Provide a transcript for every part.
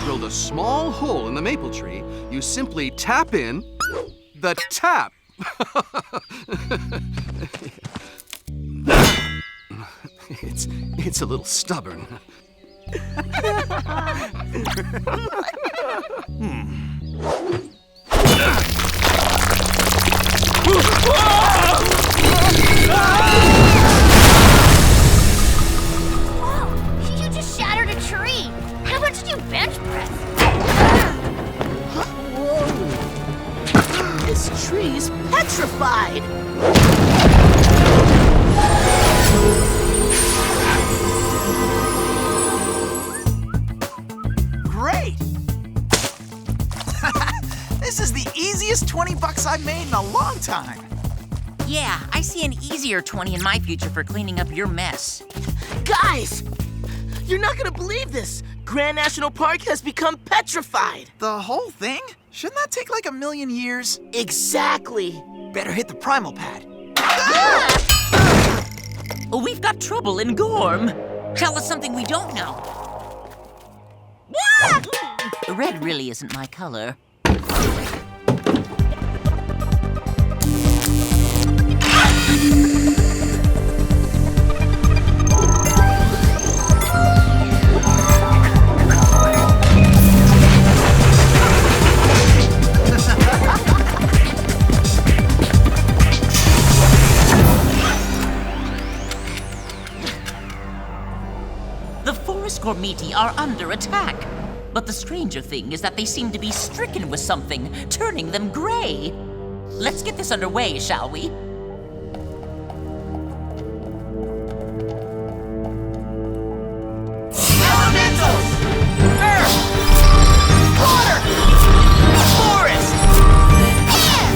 drilled a small hole in the maple tree, you simply tap in the tap. It's a little stubborn. Whoa! You just shattered a tree! How much do you bench press? Whoa! This tree's petrified! Great! This is the easiest 20 bucks I've made in a long time. Yeah, I see an easier 20 in my future for cleaning up your mess. Guys! You're not gonna believe this! Grand National Park has become petrified! The whole thing? Shouldn't that take like 1,000,000 years? Exactly! Better hit the primal pad. Oh, we've got trouble in Gorm. Tell us something we don't know. Red really isn't my color. The forest Gormiti are under attack. But the stranger thing is that they seem to be stricken with something, turning them gray. Let's get this underway, shall we? Elementals! Earth! Water! Forest! Air!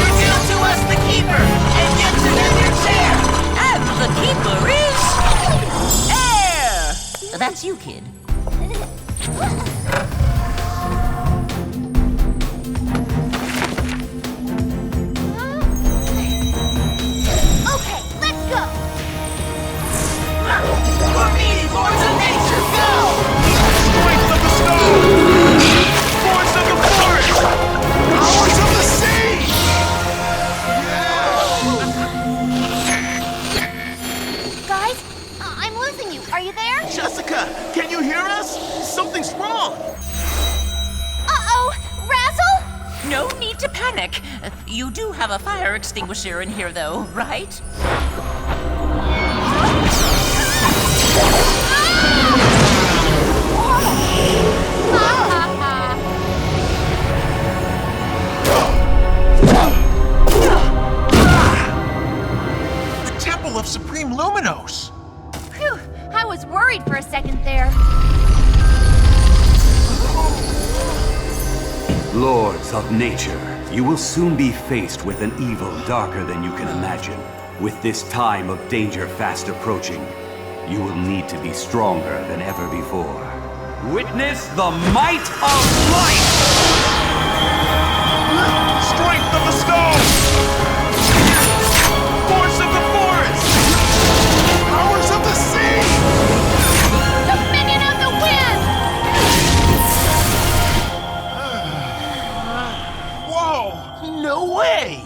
Reveal to us the keeper, and get to them your chair! And the keeper is... air! That's you, kid. Okay, let's go! Gormiti, lords of nature, go! Strength of the stone! Force of the forest! Powers of the sea! Guys, I'm losing you. Are you there? Jessica, can you hear us? Something's wrong! Uh-oh! Razzle? No need to panic. You do have a fire extinguisher in here, though, right? The Temple of Supreme Luminos! Phew, I was worried for a second there. Lords of nature, you will soon be faced with an evil darker than you can imagine. With this time of danger fast approaching, you will need to be stronger than ever before. Witness the might of light! Strength of the stone! Force of the forest! Powers of the sea! Dominion of the wind! Whoa! No way!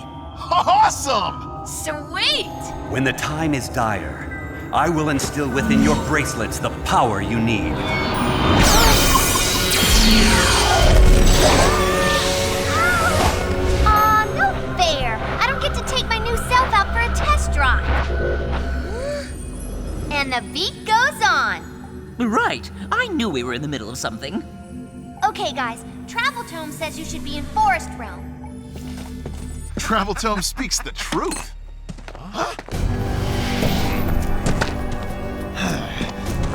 Awesome! Sweet! When the time is dire, I will instill within your bracelets the power you need. No fair! I don't get to take my new self out for a test drive. And the beat goes on. Right. I knew we were in the middle of something. Okay, guys. Travel Tome says you should be in Forest Realm. Travel Tome speaks the truth. Huh?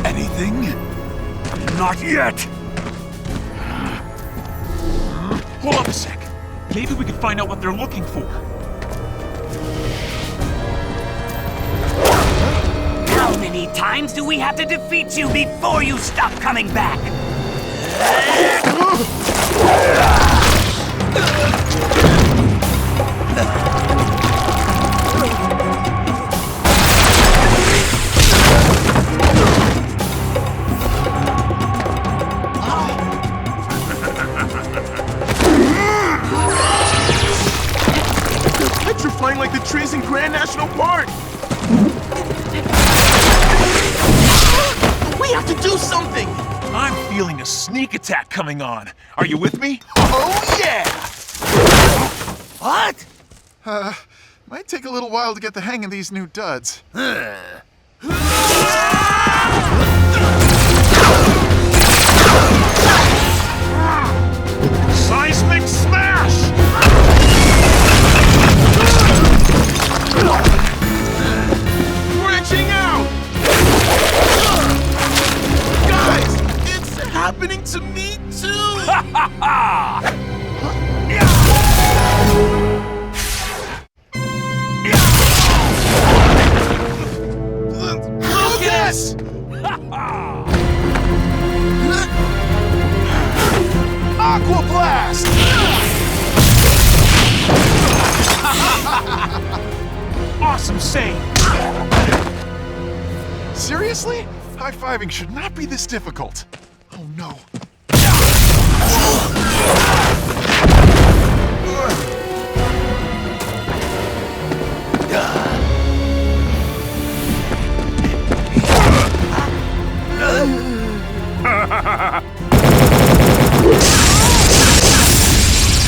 Anything? Not yet! Hold up a sec. Maybe we can find out what they're looking for. How many times do we have to defeat you before you stop coming back? like the trees in Grand National Park. We have to do something! I'm feeling a sneak attack coming on. Are you with me? Oh, yeah! What? Might take a little while to get the hang of these new duds. Seismic smash! Branching out! Guys, it's happening to me too! Lucas! Aqua Blast! Awesome save! Seriously? High-fiving should not be this difficult. Oh no.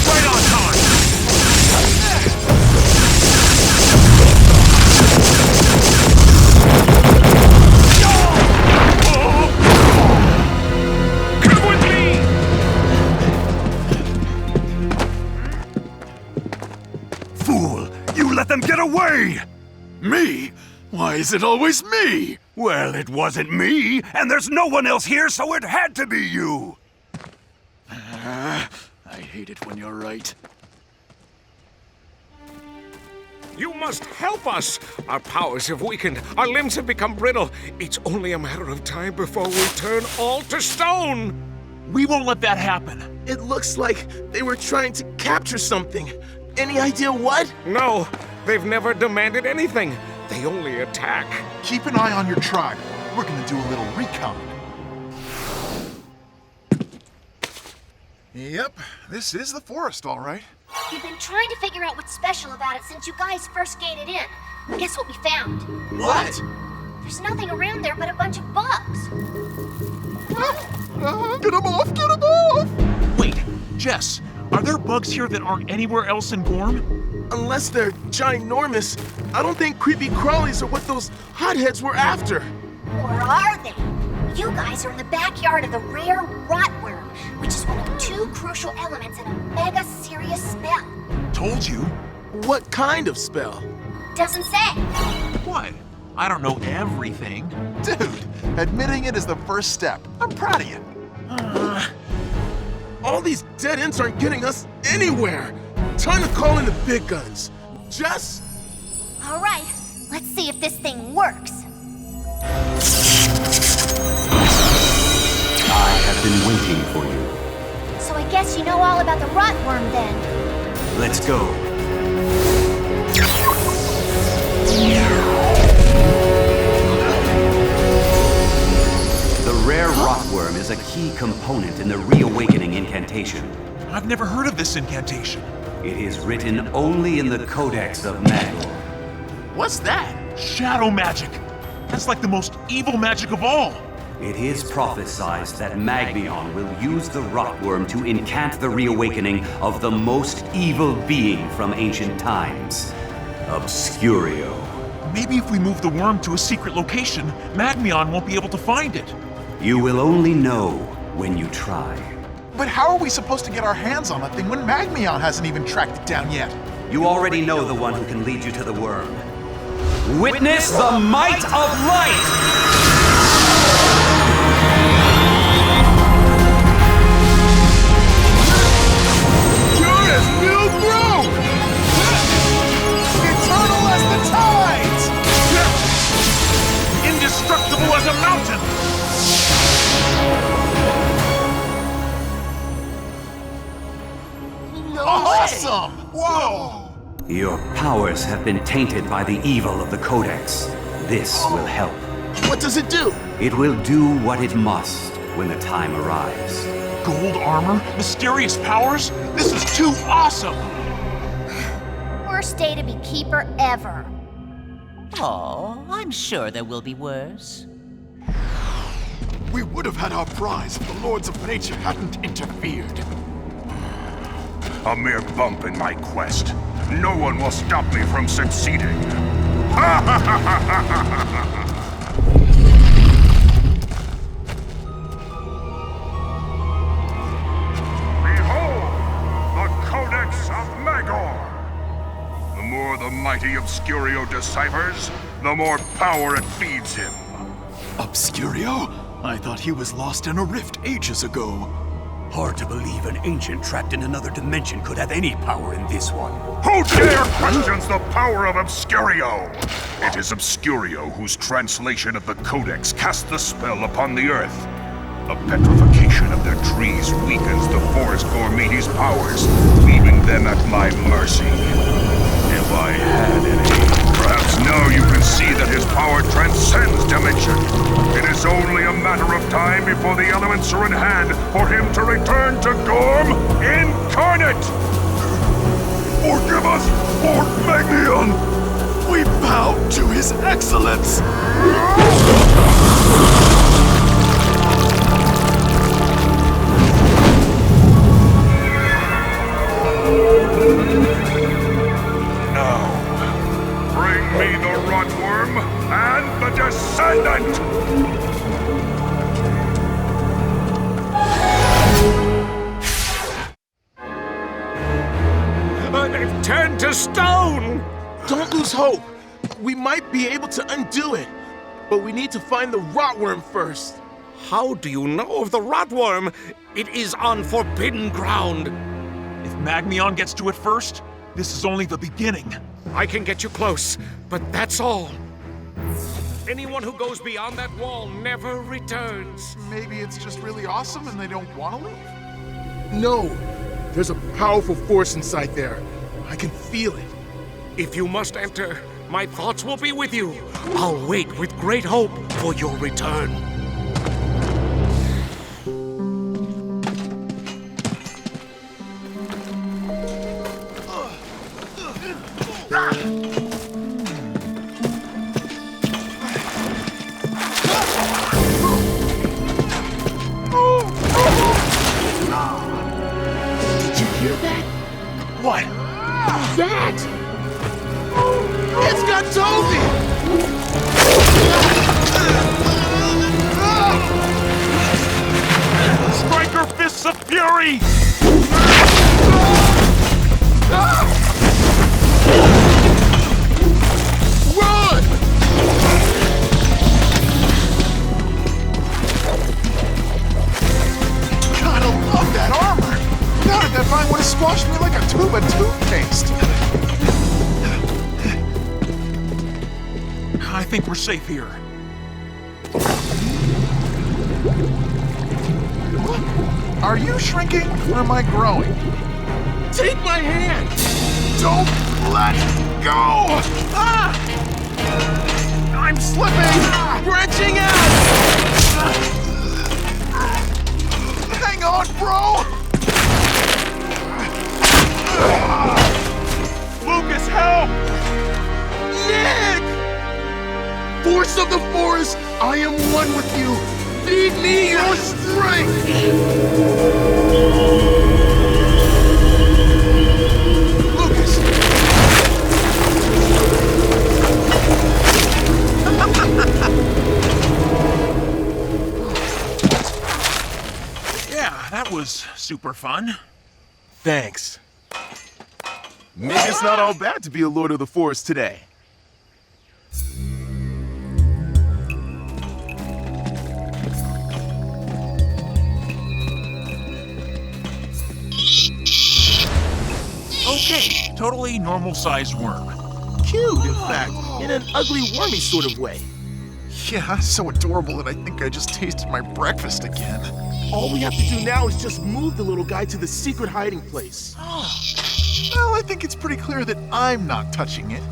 Right on time! Come with me! Fool! You let them get away! Me? Why is it always me? Well, it wasn't me, and there's no one else here, so it had to be you! I hate it when you're right. You must help us! Our powers have weakened, our limbs have become brittle. It's only a matter of time before we turn all to stone! We won't let that happen. It looks like they were trying to capture something. Any idea what? No, they've never demanded anything. They only attack. Keep an eye on your tribe. We're gonna do a little recon. Yep, this is the forest, all right. We've been trying to figure out what's special about it since you guys first gated in. Guess what we found? What? There's nothing around there but a bunch of bugs. Get him off! Get him off! Wait, Jess, are there bugs here that aren't anywhere else in Gorm? Unless they're ginormous, I don't think creepy crawlies are what those hotheads were after. Or are they? You guys are in the backyard of the rare rotworm, which is one of two crucial elements in a mega serious spell. Told you. What kind of spell? Doesn't say. What? I don't know everything. Dude, admitting it is the first step. I'm proud of you. All these dead ends aren't getting us anywhere. Time to call in the big guns. Jess? All right, let's see if this thing works. I have been waiting for you. So I guess you know all about the rotworm then. Let's go. The rare rotworm is a key component in the reawakening incantation. I've never heard of this incantation. It is written only in the Codex of Magor. What's that? Shadow magic. That's like the most evil magic of all. It is prophesied that Magmion will use the rotworm to incant the reawakening of the most evil being from ancient times, Obscurio. Maybe if we move the worm to a secret location, Magmion won't be able to find it. You will only know when you try. But how are we supposed to get our hands on that thing when Magmion hasn't even tracked it down yet? You already know the one who can lead you to the worm. Witness the might of light! Pure as new growth! Eternal as the tides! Indestructible as a mountain! Awesome! Whoa! Your powers have been tainted by the evil of the Codex. This will help. What does it do? It will do what it must when the time arrives. Gold armor? Mysterious powers? This is too awesome! worst day to be keeper ever. Oh, I'm sure there will be worse. We would have had our prize if the Lords of Nature hadn't interfered. A mere bump in my quest. No one will stop me from succeeding. Behold, the Codex of Magor. The more the mighty Obscurio deciphers, the more power it feeds him. Obscurio? I thought he was lost in a rift ages ago. Hard to believe an ancient trapped in another dimension could have any power in this one. Who dare questions the power of Obscurio? It is Obscurio whose translation of the Codex casts the spell upon the Earth. A petrification of their trees weakens the forest Gormiti's powers, leaving them at my mercy. If I had any. Perhaps now you can see that his power transcends dimension. It is only a matter of time before the elements are in hand for him to return to Gorm incarnate! Forgive us, Lord Magnion! We bow to his excellence! Now, bring me the Rotworm and the Descendant! They've turned to stone! Don't lose hope. We might be able to undo it. But we need to find the Rotworm first. How do you know of the Rotworm? It is on forbidden ground. If Magmion gets to it first, this is only the beginning. I can get you close, but that's all. Anyone who goes beyond that wall never returns. Maybe it's just really awesome and they don't want to leave? No. There's a powerful force inside there. I can feel it. If you must enter, my thoughts will be with you. I'll wait with great hope for your return. Did you hear that? What? That! It's got Toby! Striker Fists of Fury! Run! God, I love that armor! Now that vine would have squashed me like a tube of toothpaste! I think we're safe here. Are you shrinking or am I growing? Take my hand! Don't let go! Ah! I'm slipping! Branching out! Hang on, bro! Lucas, help! Nick! Force of the forest, I am one with you. Feed me your strength! Lucas! Yeah, that was super fun. Thanks. Maybe it's not all bad to be a Lord of the Forest today. Okay, totally normal-sized worm. Cute, in fact, in an ugly, wormy sort of way. Yeah, so adorable that I think I just tasted my breakfast again. All we have to do now is just move the little guy to the secret hiding place. Well, I think it's pretty clear that I'm not touching it.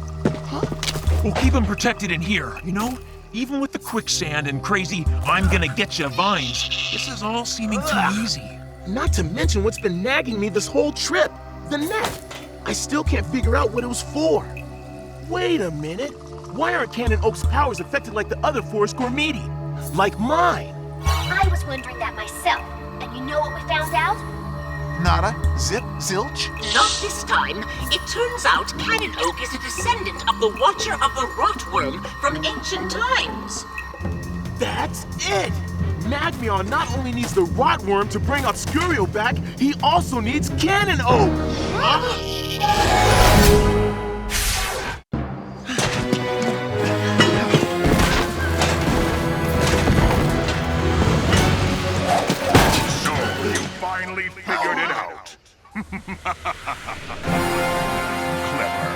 We'll keep him protected in here, you know? Even with the quicksand and crazy I'm gonna get ya vines, this is all seeming too easy. Not to mention what's been nagging me this whole trip, the net. I still can't figure out what it was for. Wait a minute. Why aren't Cannon Oak's powers affected like the other forest Gormiti? Like mine? I was wondering that myself. And you know what we found out? Nada, zip, zilch. Not this time. It turns out Cannon Oak is a descendant of the Watcher of the Rotworm from ancient times. That's it! Magmion not only needs the Rotworm to bring Obscurio back, he also needs Cannon Oak! So, you finally figured it out. Clever,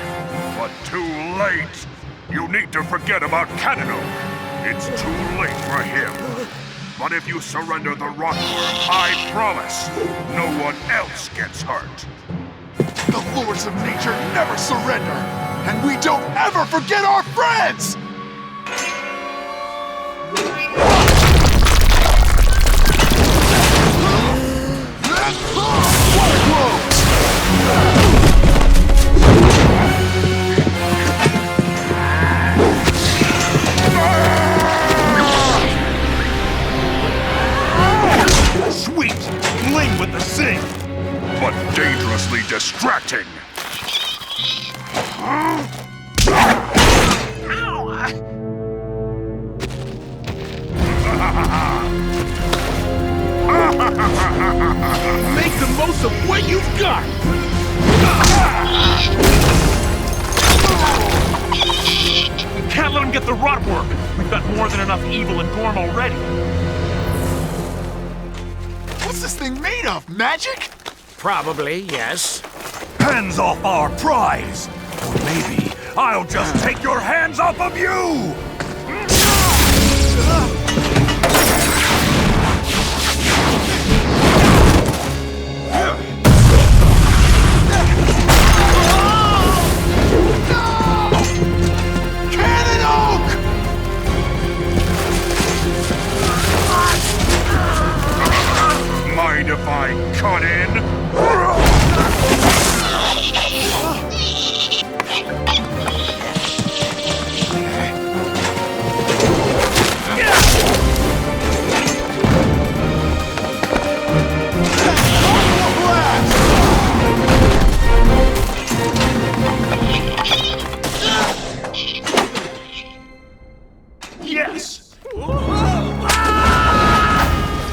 but too late. You need to forget about Cannon Oak. It's too late for him. But if you surrender the Rotworm, I promise, no one else gets hurt. The lords of nature never surrender, and we don't ever forget our friends! Sweet! Bling with the sing! But dangerously distracting! Make the most of what you've got! We can't let him get the Rotworm. We've got more than enough evil in Gorm already. What's this thing made of? Magic? Probably, yes. Hands off our prize! Or maybe I'll just take your hands off of you! Cannon Oak! Mind if I cut in? Yes!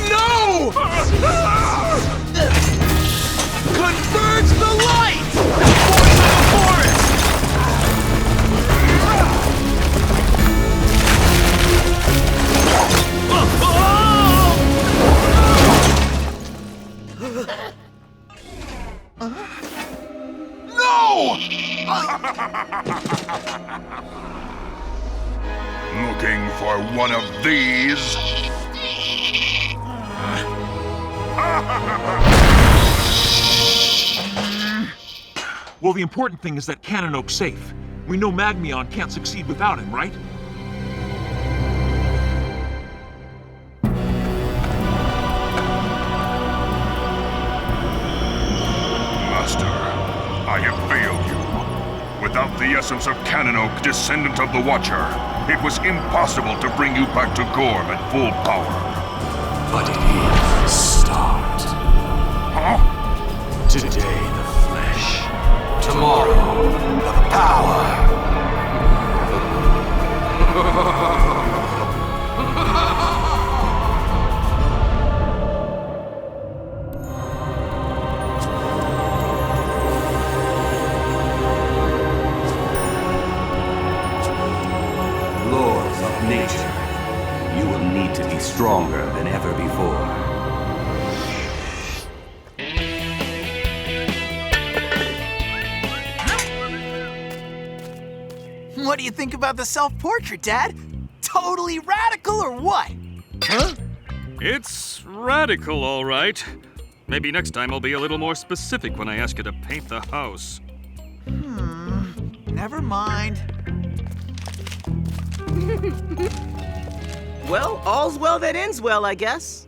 No! Converge the light! Voice of the forest! No! Looking for one of these? Well, the important thing is that Cannon Oak's safe. We know Magmion can't succeed without him, right? Master, I have failed you. Without the essence of Cannon Oak, descendant of the Watcher, it was impossible to bring you back to Gorm at full power. But it is the start. Huh? Today the flesh. Tomorrow the power. Lords of nature, you will need to be stronger than ever before. What do you think about the self-portrait, Dad? Totally radical or what? Huh? It's radical, all right. Maybe next time I'll be a little more specific when I ask you to paint the house. Never mind. Well, all's well that ends well, I guess.